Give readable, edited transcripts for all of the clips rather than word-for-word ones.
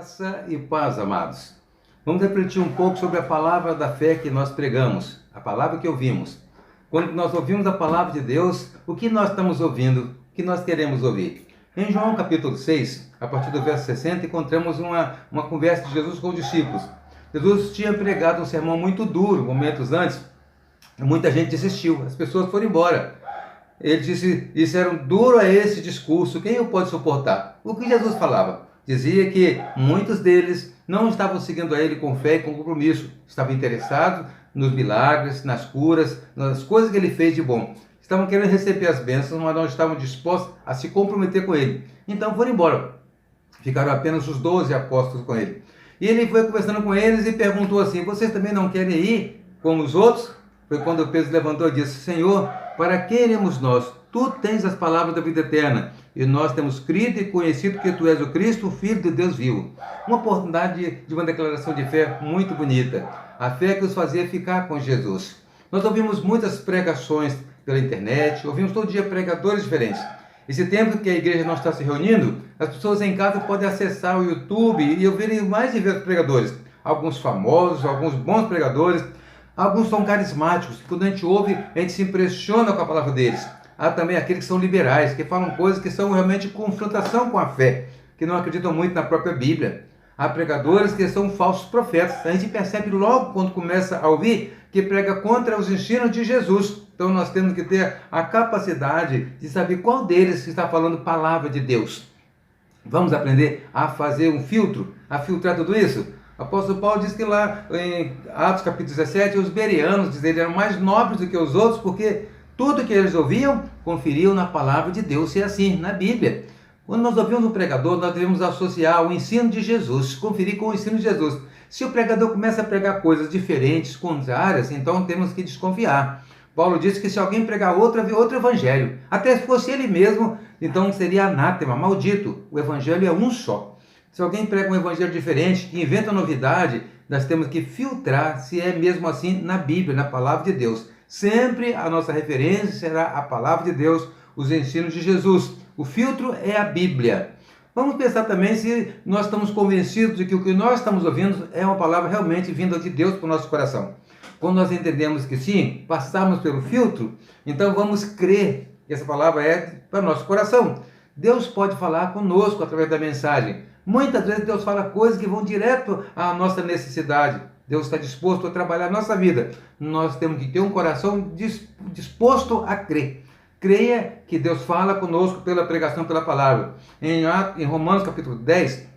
Graça e paz, amados. Vamos refletir um pouco sobre a palavra da fé que nós pregamos, a palavra que ouvimos. Quando nós ouvimos a palavra de Deus, o que nós estamos ouvindo, o que nós queremos ouvir? Em João capítulo 6, a partir do verso 60, encontramos uma conversa de Jesus com os discípulos. Jesus tinha pregado um sermão muito duro momentos antes, e muita gente desistiu, as pessoas foram embora. Ele disseram, duro é esse discurso, quem o pode suportar? O que Jesus falava? Dizia que muitos deles não estavam seguindo a ele com fé e com compromisso, estavam interessados nos milagres, nas curas, nas coisas que ele fez de bom. Estavam querendo receber as bênçãos, mas não estavam dispostos a se comprometer com ele. Então foram embora. Ficaram apenas os 12 apóstolos com ele. E ele foi conversando com eles e perguntou assim, vocês também não querem ir como os outros? Foi quando Pedro levantou e disse, Senhor, para que iremos nós? Tu tens as palavras da vida eterna, e nós temos crido e conhecido que Tu és o Cristo, o Filho de Deus vivo. Uma oportunidade de uma declaração de fé muito bonita. A fé que os fazia ficar com Jesus. Nós ouvimos muitas pregações pela internet, ouvimos todo dia pregadores diferentes. Esse tempo que a igreja não está se reunindo, as pessoas em casa podem acessar o YouTube e ouvir mais diversos pregadores. Alguns famosos, alguns bons pregadores, alguns são carismáticos. Quando a gente ouve, a gente se impressiona com a palavra deles. Há também aqueles que são liberais, que falam coisas que são realmente confrontação com a fé, que não acreditam muito na própria Bíblia. Há pregadores que são falsos profetas. A gente percebe logo quando começa a ouvir que prega contra os ensinos de Jesus. Então nós temos que ter a capacidade de saber qual deles está falando palavra de Deus. Vamos aprender a fazer um filtro, a filtrar tudo isso? O apóstolo Paulo diz que lá em Atos capítulo 17, os bereanos eram mais nobres do que os outros, porque tudo que eles ouviam, conferiam na palavra de Deus, e assim, na Bíblia. Quando nós ouvimos um pregador, nós devemos associar o ensino de Jesus, conferir com o ensino de Jesus. Se o pregador começa a pregar coisas diferentes, contrárias, então temos que desconfiar. Paulo disse que se alguém pregar outro evangelho, até se fosse ele mesmo, então seria anátema, maldito. O evangelho é um só. Se alguém prega um evangelho diferente, que inventa novidade, nós temos que filtrar se é mesmo assim na Bíblia, na palavra de Deus. Sempre a nossa referência será a palavra de Deus, os ensinos de Jesus. O filtro é a Bíblia. Vamos pensar também se nós estamos convencidos de que o que nós estamos ouvindo é uma palavra realmente vinda de Deus para o nosso coração. Quando nós entendemos que sim, passamos pelo filtro, então vamos crer que essa palavra é para o nosso coração. Deus pode falar conosco através da mensagem. Muitas vezes Deus fala coisas que vão direto à nossa necessidade. Deus está disposto a trabalhar a nossa vida. Nós temos que ter um coração disposto a crer. Creia que Deus fala conosco pela pregação, pela palavra. Em Romanos capítulo 10,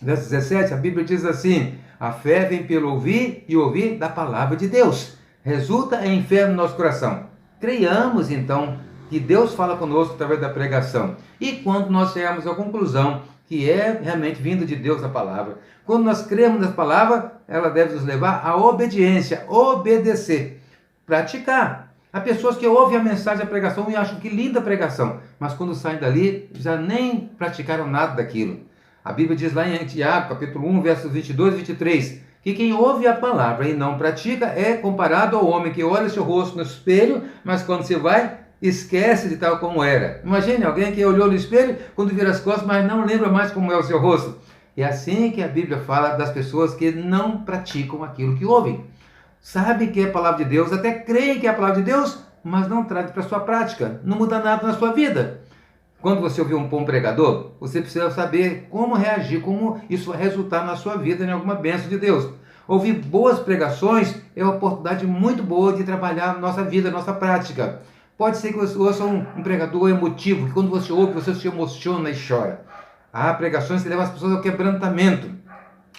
verso 17, a Bíblia diz assim, a fé vem pelo ouvir e ouvir da palavra de Deus. Resulta em fé no nosso coração. Creiamos então que Deus fala conosco através da pregação. E quando nós chegarmos à conclusão que é realmente vindo de Deus a palavra, quando nós cremos nessa palavra, ela deve nos levar à obediência, obedecer, praticar. Há pessoas que ouvem a mensagem, a pregação e acham que linda a pregação, mas quando saem dali, já nem praticaram nada daquilo. A Bíblia diz lá em Tiago, capítulo 1, versos 22 e 23, que quem ouve a palavra e não pratica é comparado ao homem que olha seu rosto no espelho, mas quando se vai, esquece de tal como era. Imagine alguém que olhou no espelho quando vira as costas, mas não lembra mais como é o seu rosto. É assim que a Bíblia fala das pessoas que não praticam aquilo que ouvem. Sabe que é a palavra de Deus, até creem que é a palavra de Deus, mas não traz para a sua prática. Não muda nada na sua vida. Quando você ouvir um bom pregador, você precisa saber como reagir, como isso vai resultar na sua vida em alguma bênção de Deus. Ouvir boas pregações é uma oportunidade muito boa de trabalhar a nossa vida, a nossa prática. Pode ser que você ouça um pregador emotivo, que quando você ouve, você se emociona e chora. Há pregações que levam as pessoas ao quebrantamento,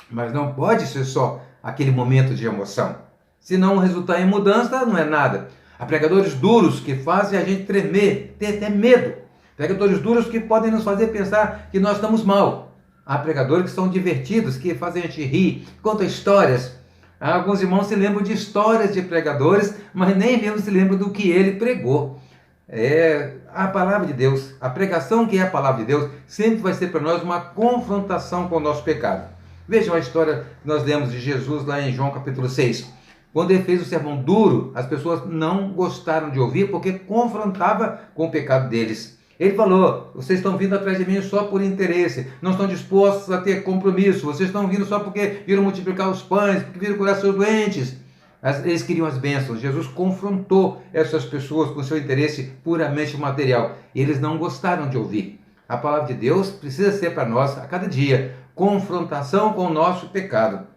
mas não pode ser só aquele momento de emoção. Se não resultar em mudança, não é nada. Há pregadores duros que fazem a gente tremer, ter até medo. Pregadores duros que podem nos fazer pensar que nós estamos mal. Há pregadores que são divertidos, que fazem a gente rir, contam histórias. Alguns irmãos se lembram de histórias de pregadores, mas nem mesmo se lembram do que ele pregou. É a palavra de Deus, a pregação que é a palavra de Deus, sempre vai ser para nós uma confrontação com o nosso pecado. Vejam a história que nós lemos de Jesus lá em João capítulo 6. Quando ele fez o sermão duro, as pessoas não gostaram de ouvir porque confrontava com o pecado deles. Ele falou: vocês estão vindo atrás de mim só por interesse, não estão dispostos a ter compromisso, vocês estão vindo só porque viram multiplicar os pães, porque viram curar seus doentes. Eles queriam as bênçãos. Jesus confrontou essas pessoas com seu interesse puramente material. E eles não gostaram de ouvir. A palavra de Deus precisa ser para nós, a cada dia, confrontação com o nosso pecado.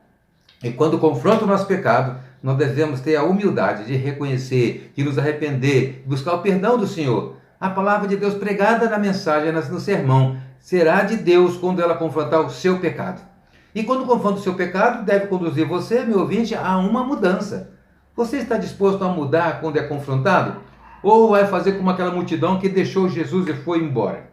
E quando confronta o nosso pecado, nós devemos ter a humildade de reconhecer, de nos arrepender, de buscar o perdão do Senhor. A palavra de Deus pregada na mensagem, no sermão, será de Deus quando ela confrontar o seu pecado. E quando confronta o seu pecado, deve conduzir você, meu ouvinte, a uma mudança. Você está disposto a mudar quando é confrontado? Ou vai fazer como aquela multidão que deixou Jesus e foi embora?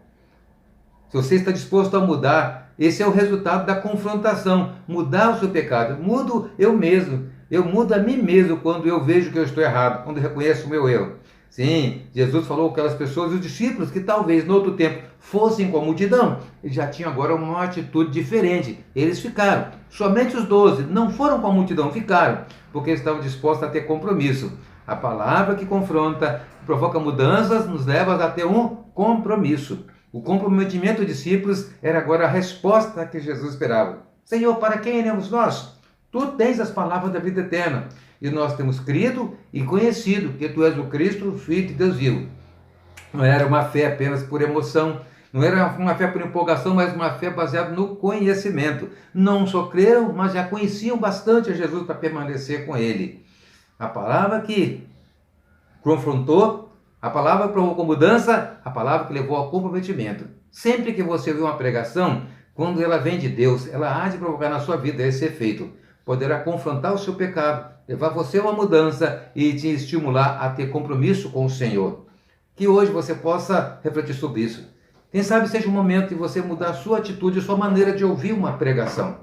Se você está disposto a mudar, esse é o resultado da confrontação. Mudar o seu pecado. Mudo eu mesmo. Eu mudo a mim mesmo quando eu vejo que eu estou errado, quando eu reconheço o meu erro. Sim, Jesus falou com aquelas pessoas, os discípulos, que talvez no outro tempo fossem com a multidão, eles já tinham agora uma atitude diferente. Eles ficaram. Somente os 12 não foram com a multidão, ficaram, porque estavam dispostos a ter compromisso. A palavra que confronta, que provoca mudanças, nos leva a ter um compromisso. O comprometimento dos discípulos era agora a resposta que Jesus esperava. Senhor, para quem iremos nós? Tu tens as palavras da vida eterna. E nós temos crido e conhecido que Tu és o Cristo, o Filho de Deus vivo. Não era uma fé apenas por emoção, não era uma fé por empolgação, mas uma fé baseada no conhecimento. Não só creram, mas já conheciam bastante a Jesus para permanecer com Ele. A palavra que confrontou, a palavra que provocou mudança, a palavra que levou ao comprometimento. Sempre que você ouvir uma pregação, quando ela vem de Deus, ela há de provocar na sua vida esse efeito. Poderá confrontar o seu pecado, levar você a uma mudança e te estimular a ter compromisso com o Senhor. Que hoje você possa refletir sobre isso. Quem sabe seja o momento de você mudar a sua atitude, a sua maneira de ouvir uma pregação.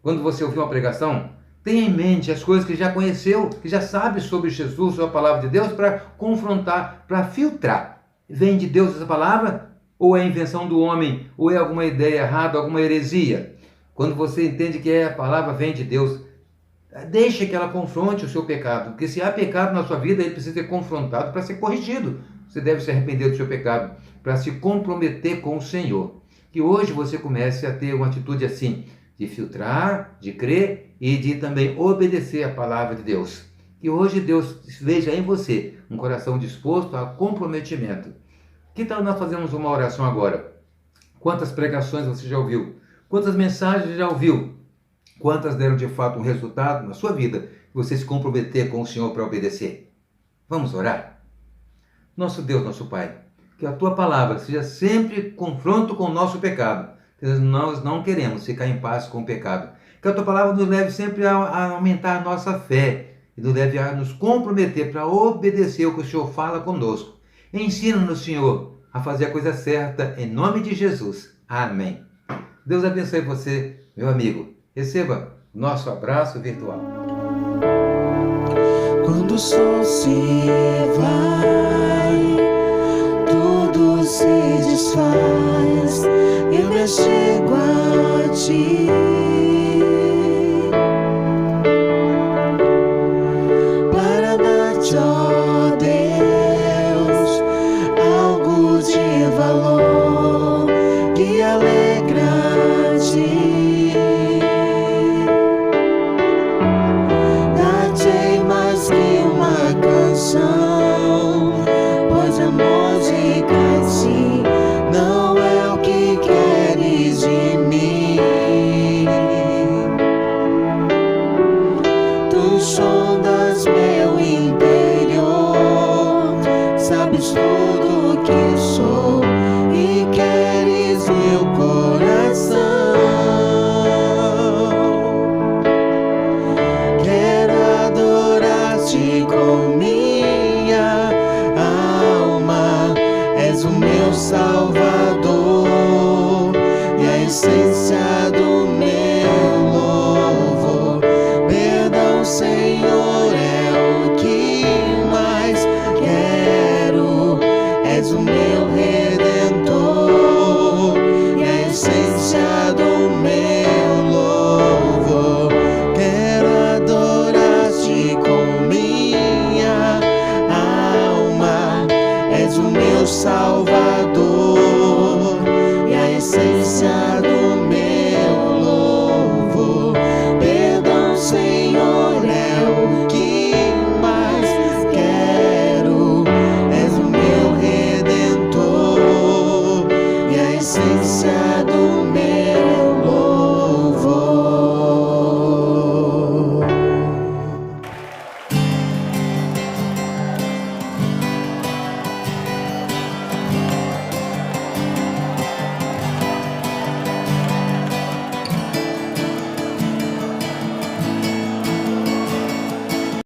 Quando você ouvir uma pregação, tenha em mente as coisas que já conheceu, que já sabe sobre Jesus, sobre a palavra de Deus, para confrontar, para filtrar. Vem de Deus essa palavra? Ou é invenção do homem? Ou é alguma ideia errada, alguma heresia? Quando você entende que a palavra vem de Deus, deixe que ela confronte o seu pecado. Porque se há pecado na sua vida, ele precisa ser confrontado para ser corrigido. Você deve se arrepender do seu pecado, para se comprometer com o Senhor. Que hoje você comece a ter uma atitude assim, de filtrar, de crer e de também obedecer a palavra de Deus. Que hoje Deus veja em você um coração disposto a comprometimento. Que tal nós fazemos uma oração agora? Quantas pregações você já ouviu? Quantas mensagens já ouviu? Quantas deram de fato um resultado na sua vida? Você se comprometer com o Senhor para obedecer. Vamos orar? Nosso Deus, nosso Pai, que a Tua palavra seja sempre confronto com o nosso pecado. Nós não queremos ficar em paz com o pecado. Que a Tua palavra nos leve sempre a aumentar a nossa fé e nos leve a nos comprometer para obedecer o que o Senhor fala conosco. Ensina-nos, Senhor, a fazer a coisa certa em nome de Jesus. Amém. Deus abençoe você, meu amigo. Receba nosso abraço virtual. Quando o sol se vai, tudo se desfaz. Eu me chego a Ti.